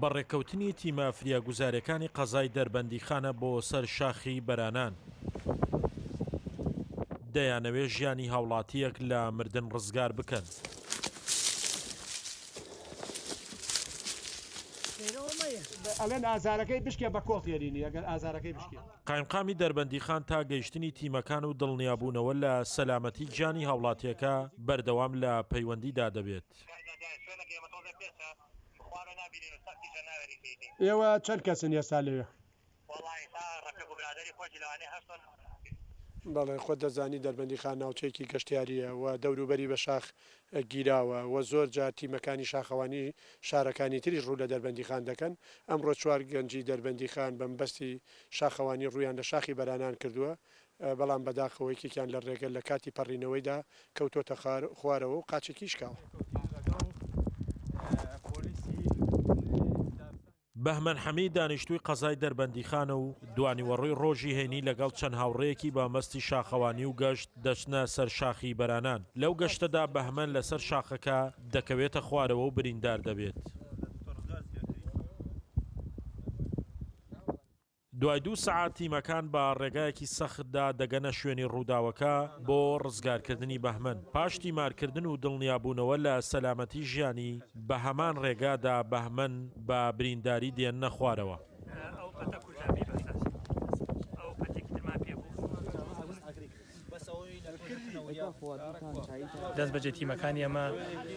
بەڕێکەوتنی تیمە فریاگوزاریەکانی قەزای دەربەندیخانە بۆ سەر شاخی بەرانان دەیانەوێت ژیانی هاوڵاتیەک لە مردن ڕزگار بکەن. ئەڵێن ئازارەکەی بشکێ بە کۆڵێرینی ئەگەر ئازارەکەی بشکێ. قایمقامی دەربەندیخان تا گەیشتنی تیمەکان و دڵنیابوونەوە لە سەلامەتی گیانی هاوڵاتیەکە بەردەوام لە پەیوەندیدا دەبێت. ئێوە چەند کەسن ئێستا لەوێ؟ بەڵێ خۆت دەزانی دەربەندیخان ناوچەیەکی گەشتیاریە و دەوروبەری بە شاخ گیراوە و زۆر جار تیمەکانی شاخەوانی شارەکانی تریش ڕوو لە دەربەندیخان دەکەن. ئەمڕۆ چوار گەنجی دەربەندیخان بەمبەستی شاخەوانی ڕوویان لە شاخی بەرانان کردووە، بەڵام بەداخەوەیکیان لە ڕێگە لە کاتی پەڕینەوەیدا کەوتۆتە خوارەوە و قاچێکی شکاوە. بەهمەن حەمید دانیشتووی قەزای دەربەندیخانە و دوانیوەڕۆی ڕۆژی هێنی لەگەڵ چەند هاوڕێیەکی بە مەستی شاخەوانی و گەشت دەچنە سەر شاخی بەرانان. لەو گەشتەدا بەهمەن لەسەر شاخەکە دەکەوێتە خوارەوە و بریندار دەبێت. دوای 2 سەعات تیمەکان بە ڕێگایەکی سەختدا دەگەنە شوێنی ڕووداوەکە بۆ ڕزگارکردنی بەهمەن. پاش تیمارکردن و دڵنیابوونەوە لە سەلامەتی ژیانی بە هەمان ڕێگادا بەهمەن بە برینداری دێننە خوارەوە. دەست بەجێ تیمەکانی ئەمە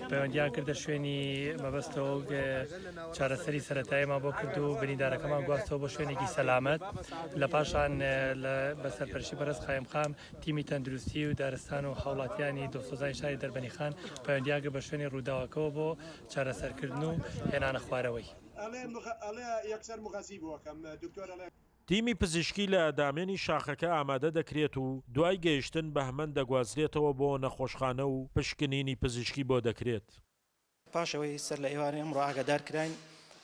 پەیوەندیان کردە شوێنی مەبەستەوە چارەسەری سەرەتاییمان بۆ کرد و بریندارەکەمان گواستەوە بۆ شوێنێکی سەلامەت. لە پاشان بە سەرپەرشتی بەڕێز قایمقام تیمی تەندروستی و دارستان و هاوڵاتیانی دڵسۆزای شاری دەربەندیخان پەیوەندیان کرد بە شوێنی ڕووداوەکەوە بۆ چارەسەرکردن و هێنانە خوارەوەی. تیمی پزیشکی لە دامێنی شاخەکە ئامادە دەکرێت و دوای گەیشتن بەهمەن دەگوازرێتەوە بۆ نەخۆشخانە و پشکنینی پزیشکی بۆ دەکرێت. پاشەوەی سەر لە ئێوارێ ئەمڕۆ ئاگادار کراین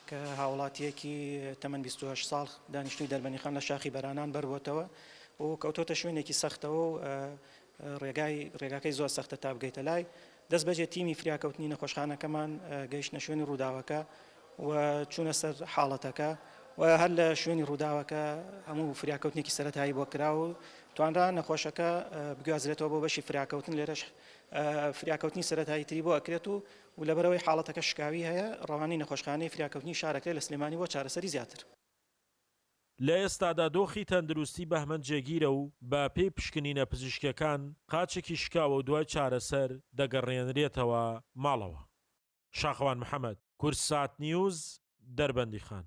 کە هاوڵاتیەکی تەمەن 28 ساڵ دانیشتووی دەربەندیخان لە شاخی بەرانان بەربۆتەوە و کەوتۆتە شوێنێکی سەختەوە و ڕێگاکەی زۆر سەختە تا بگەیتە لای. دەست بەجێ تیمی فریاکەوتنی نەخۆشخانەکەمان گەیشتنە شوێنی ڕووداوەکە و چوونە سەر حاڵەتەکە و هەر لە شوێنی ڕووداوەکە هەموو فریاکەوتنێکی سەرەتایی بۆ کرا و توانرا نەخۆشەکە بگوازرێتەوە بۆ بەشی فریاکەوتن. لێرەش فریاکەوتنی سەرەتایی تری بۆ ئەکرێت و لەبەرەوەی حاڵەتەکە شکاوی هەیە ڕەوانی نەخۆشخانەی فریاکەوتنی شارەکەی لە سلێمانی بۆ چارەسەری زیاتر. لە ئێستادا دۆخی تەندروستی بەهمەن جێگیرە و بە پێی پشکنینە پزیشکەکان قاچێکی شکاوە و دوای چارەسەر دەگەڕێنرێتەوە ماڵەوە. شاخەوان محەممەد، کورسات نیوز، دەربەندیخان.